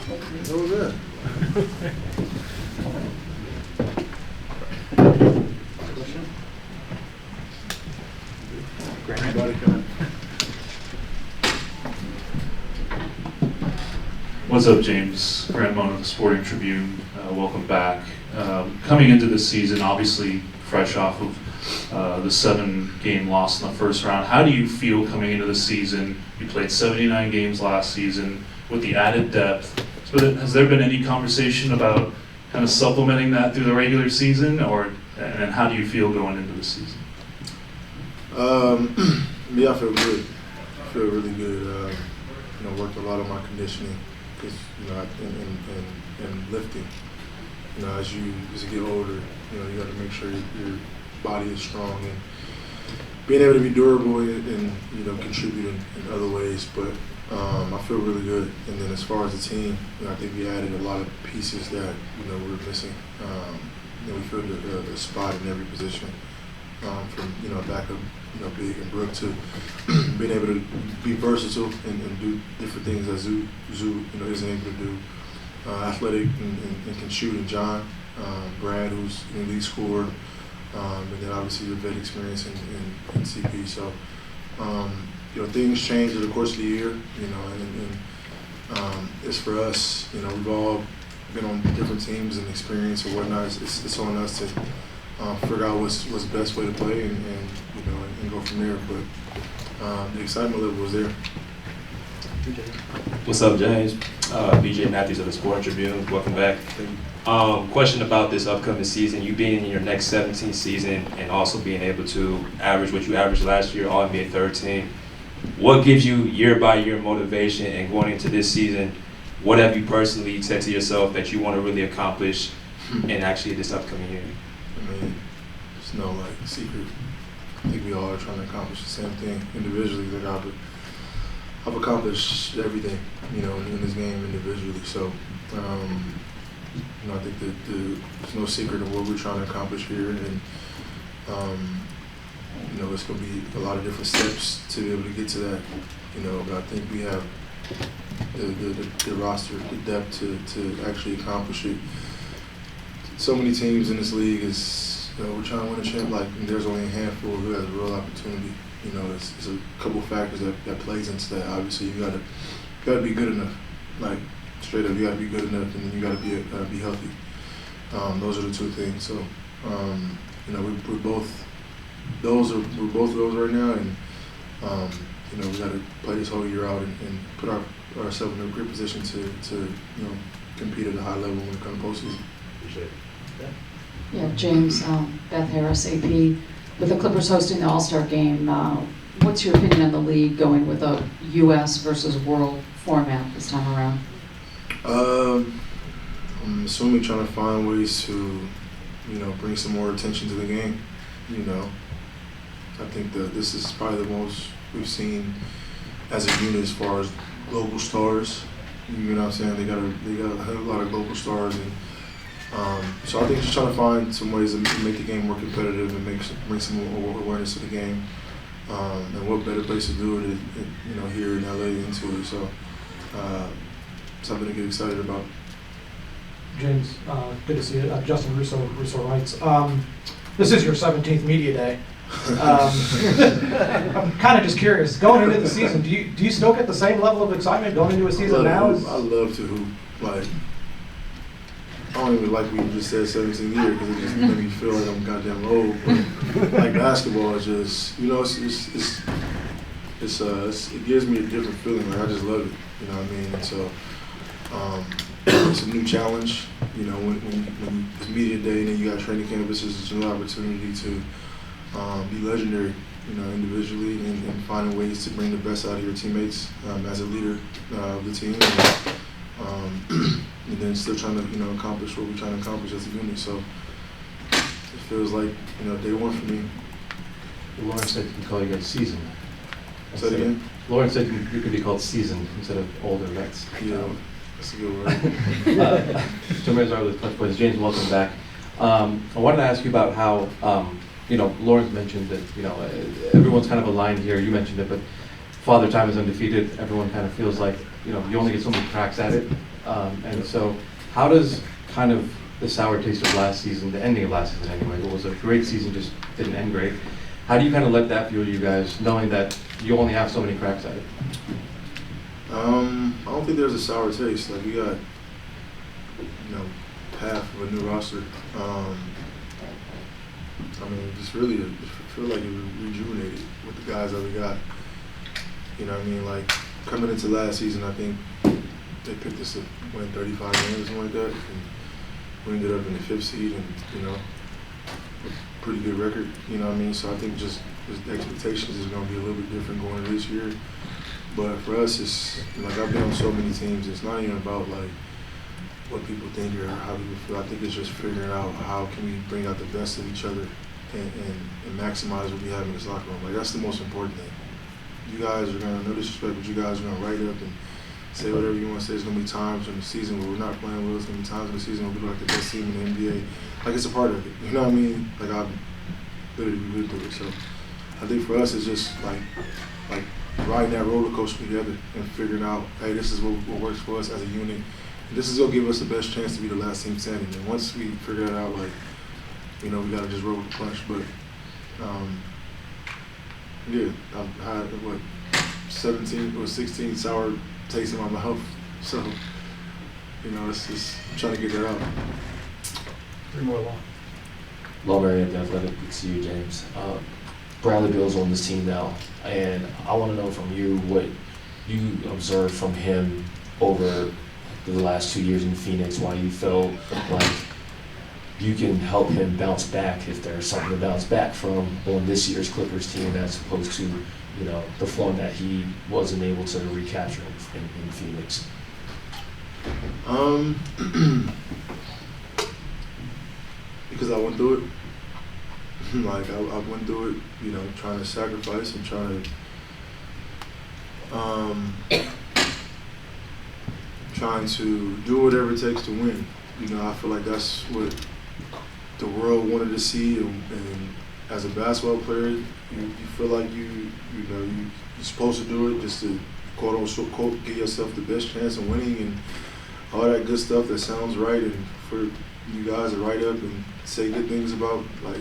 That was it. Question? Anybody coming? What's up, James? Grant Moan of the Sporting Tribune. Welcome back. Coming into this season, obviously fresh off of the 7-game loss in the first round, how do you feel coming into the season? You played 79 games last season with the added depth. So has there been any conversation about kind of supplementing that through the regular season, and how do you feel going into the season? Yeah, I feel good. I feel really good. Worked a lot on my conditioning because and lifting. As you get older, you got to make sure your body is strong and being able to be durable and contribute in other ways. But I feel really good. And then as far as the team, I think we added a lot of pieces that we were missing. We filled a spot in every position, from backup, Big and Brook to being able to be versatile and do different things that Zoo isn't able to do. Athletic and can shoot, and John, Brad, who's in the league scorer, and then obviously the vet experience in CP. So, things change over the course of the year, and it's for us, we've all been on different teams and experience or whatnot. It's on us to figure out what's the best way to play and go from there. But the excitement level was there. What's up, James? BJ Matthews of the Sporting Tribune. Welcome back. Question about this upcoming season. You being in your next 17th season and also being able to average what you averaged last year, All-NBA third team. What gives you year-by-year motivation, and going into this season, what have you personally said to yourself that you want to really accomplish in actually this upcoming year? There's no secret. I think we all are trying to accomplish the same thing individually. I've accomplished everything, in this game individually. So, I think that there's no secret of what we're trying to accomplish here, and it's going to be a lot of different steps to be able to get to that. But I think we have the roster, the depth to actually accomplish it. So many teams in this league we're trying to win a champ. There's only a handful who has a real opportunity. It's a couple factors that plays into that. Obviously, you gotta be good enough. Straight up, you gotta be good enough, and then you gotta be healthy. Those are the two things. So, we're both those right now, and we gotta play this whole year out and put ourselves in a great position to compete at a high level when it comes to postseason. Appreciate it. Yeah, James, Beth Harris, AP. With the Clippers hosting the All-Star game, what's your opinion on the league going with a U.S. versus world format this time around? I'm assuming trying to find ways to, bring some more attention to the game. I think that this is probably the most we've seen as a unit as far as global stars. You know what I'm saying? They got a lot of global stars, and so I think just trying to find some ways to make the game more competitive and bring some more awareness to the game. And what better place to do it, here in LA into it. So something to get excited about. James, good to see you. Justin Russo writes, this is your 17th media day. I'm kind of just curious, going into the season, do you still get the same level of excitement going into a season now? I love to hoop. I don't even like when you just said 17 years because it just made me feel like I'm goddamn old. But basketball is just, it gives me a different feeling. I just love it. You know what I mean? And so it's a new challenge. When it's media day and then you got training campuses, it's a new opportunity to be legendary, individually and finding ways to bring the best out of your teammates as a leader of the team. And then still trying to, accomplish what we're trying to accomplish as a unit. So it feels like, day one for me. Lawrence said you can call you guys seasoned. Say it again? Lawrence said you could be called seasoned instead of older vets. Yeah, that's a good word. 2 minutes are with Clutch Boys. James, welcome back. I wanted to ask you about how, Lawrence mentioned that, everyone's kind of aligned here. You mentioned it, but Father Time is undefeated. Everyone kind of feels like you only get so many cracks at it. And so how does kind of the sour taste of last season, the ending of last season anyway, it was a great season, just didn't end great. How do you kind of let that fuel you guys, knowing that you only have so many cracks at it? I don't think there's a sour taste. Like, we got, half of a new roster. Just really, I feel like it rejuvenated with the guys that we got. You know what I mean? Like, coming into last season, I think they picked us to win 35 games or something like that. And we ended up in the 5th seed and, a pretty good record. You know what I mean? So I think just the expectations is going to be a little bit different going into this year. But for us, it's like, I've been on so many teams. It's not even about like what people think or how people feel. I think it's just figuring out how can we bring out the best of each other and maximize what we have in this locker room. Like, that's the most important thing. You guys are going to, no disrespect, but you guys are going to write up and say whatever you want to say. There's going to be times in the season where we're not playing well. There's going to be times in the season where we're like the best team in the NBA. Like, it's a part of it. You know what I mean? Like, I've literally been through it. So I think for us, it's just like riding that roller coaster together and figuring out, hey, this is what works for us as a unit. And this is going to give us the best chance to be the last team standing. And once we figure that out, like, we got to just roll with the punch. But, yeah, I've had, 17 or 16 sour tastes in my mouth. So, it's just trying to get that out. 3 more long. Lower at the Athletic, good to see you, James. Bradley Beal's on this team now, and I want to know from you what you observed from him over the last 2 years in Phoenix, why you felt like you can help him bounce back if there's something to bounce back from on this year's Clippers team as opposed to, the form that he wasn't able to recapture in Phoenix. Because I went through it. Like, I went through it, trying to sacrifice and trying to do whatever it takes to win. I feel like that's what the world wanted to see, and as a basketball player, you feel like you're supposed to do it just to quote unquote give yourself the best chance of winning and all that good stuff that sounds right, and for you guys to write up and say good things about like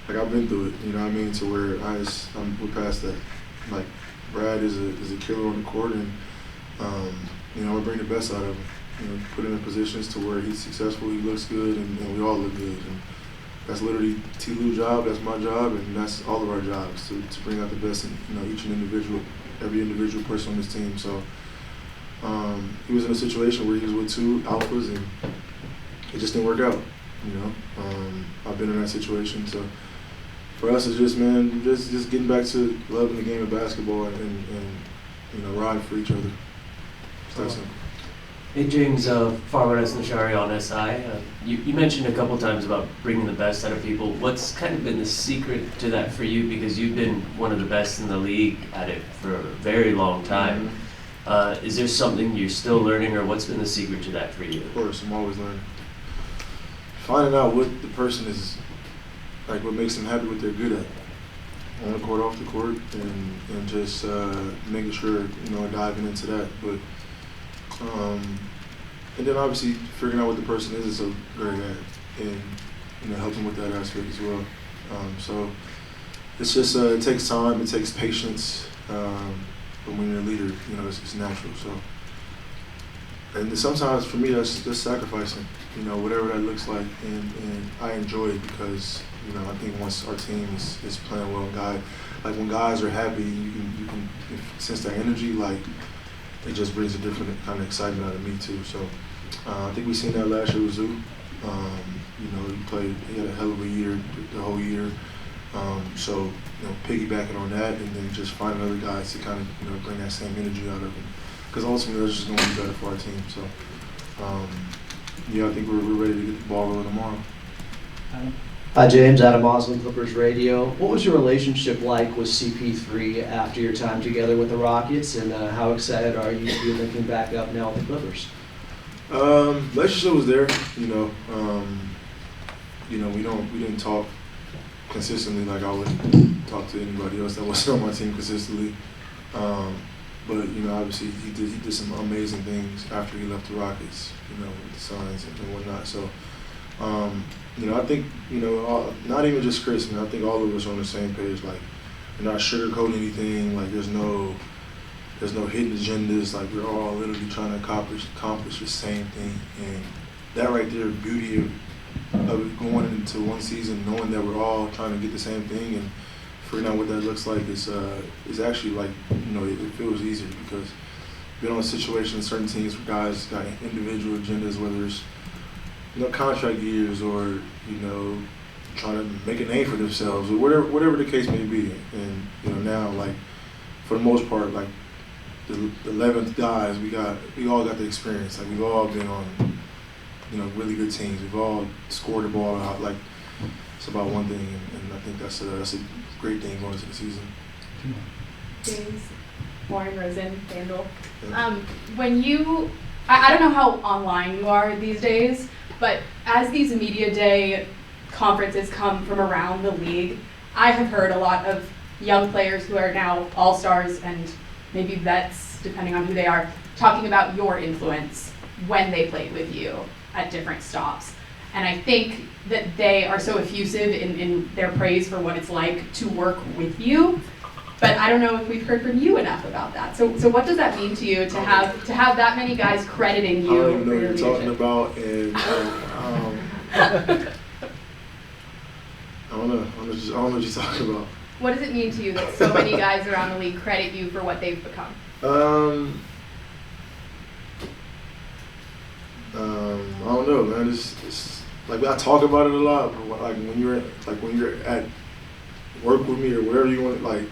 I've been through it, you know what I mean, to where we're past that. Like, Brad is a killer on the court, and we bring the best out of him. Put him in positions to where he's successful, he looks good, and we all look good. And that's literally T. Lou's job, that's my job, and that's all of our jobs to bring out the best in every individual person on this team. So he was in a situation where he was with 2 alphas, and it just didn't work out. I've been in that situation, so for us it's just just getting back to loving the game of basketball and riding for each other. It's that simple. Hey James, Farmer Nashari on SI. You mentioned a couple times about bringing the best out of people. What's kind of been the secret to that for you? Because you've been one of the best in the league at it for a very long time. Is there something you're still learning, or what's been the secret to that for you? Of course, I'm always learning. Finding out what the person is, like what makes them happy, what they're good at. On the court, off the court, and just making sure, diving into that. But and then obviously figuring out what the person is so very bad, and helping with that aspect as well. So it's just it takes time, it takes patience, but when you're a leader, it's natural. So, and sometimes for me that's sacrificing, whatever that looks like, and I enjoy it because I think once our team is playing well, when guys are happy, you can sense that energy, like. It just brings a different kind of excitement out of me too. So I think we seen that last year with Zoo. He had a hell of a year the whole year. So piggybacking on that, and then just finding other guys to kind of bring that same energy out of them. Because ultimately that's just going to be better for our team. So I think we're ready to get the ball rolling tomorrow. Hi James, Adam Mosley, Clippers Radio. What was your relationship like with CP3 after your time together with the Rockets, and how excited are you to be looking back up now with the Clippers? Relationship was there, we didn't talk consistently like I would talk to anybody else that wasn't on my team consistently. but you know, obviously he did some amazing things after he left the Rockets, you know, with the Suns and whatnot. So, you know, I think, you know, not even just Chris, man, I think all of us are on the same page. Like, we're not sugarcoating anything. Like, there's no hidden agendas. Like, we're all literally trying to accomplish the same thing. And that right there, beauty of going into one season, knowing that we're all trying to get the same thing and figuring out what that looks like is actually like, you know, it feels easier because been on situations, certain teams where guys got individual agendas, whether it's, you know, contract years or, you know, trying to make a name for themselves or whatever the case may be. And, you know, now, like, for the most part, like, the 11th guys, we all got the experience. Like, we've all been on, you know, really good teams. We've all scored the ball out. Like, it's about one thing, and I think that's a great thing going into the season. James, Warren, Rosen, Vandal. Yeah. When you, I don't know how online you are these days, but as these media day conferences come from around the league, I have heard a lot of young players who are now all-stars and maybe vets, depending on who they are, talking about your influence when they played with you at different stops. And I think that they are so effusive in their praise for what it's like to work with you. But I don't know if we've heard from you enough about that. So what does that mean to you to have that many guys crediting you? I don't even know for what your you're talking leadership? about, and I don't know what you're talking about. What does it mean to you that so many guys around the league credit you for what they've become? I don't know, man. It's like I talk about it a lot. But like when you're at work with me or wherever you want, like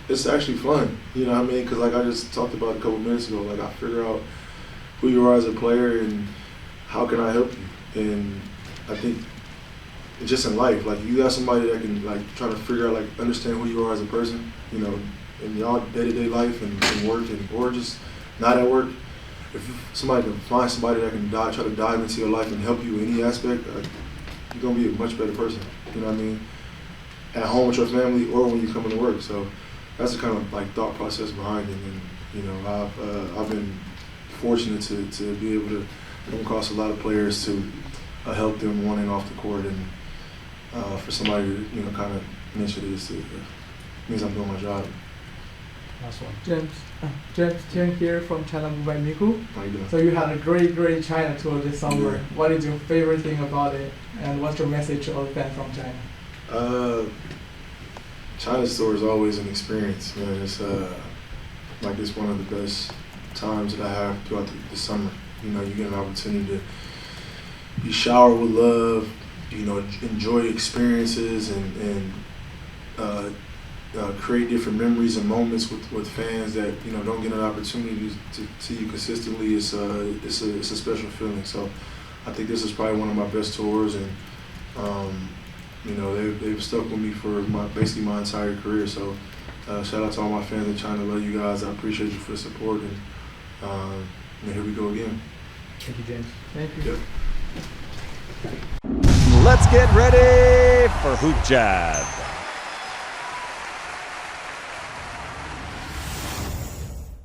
it's actually fun. You know what I mean? Because like I just talked about a couple minutes ago, like I figure out who you are as a player and how can I help you. And I think just in life, like you got somebody that can like try to figure out, like understand who you are as a person. You know, in your day-to-day life and work or just not at work. If somebody can find somebody that can try to dive into your life and help you in any aspect, you're gonna be a much better person. You know what I mean? At home with your family or when you come into work. So that's the kind of like thought process behind it. And you know, I've been fortunate to be able to come across a lot of players to help them on and off the court, and for somebody to, you know, kind of mention this, it means I'm doing my job. Last one. James Tian here from China Mumbai Miku. How you doing? So you had a great China tour this summer. Yeah. What is your favorite thing about it, and what's your message to all the fans from China? China's tour is always an experience, man. It's like it's one of the best times that I have throughout the summer. You know, you get an opportunity to be showered with love, you know, enjoy experiences and create different memories and moments with fans that, you know, don't get an opportunity to see you consistently. It's a special feeling. So I think this is probably one of my best tours, and you know, they've stuck with me for basically my entire career. So shout out to all my fans in China. Love you guys. I appreciate you for the support, and here we go again. Thank you, James. Thank you. Yep. Let's get ready for HoopJab.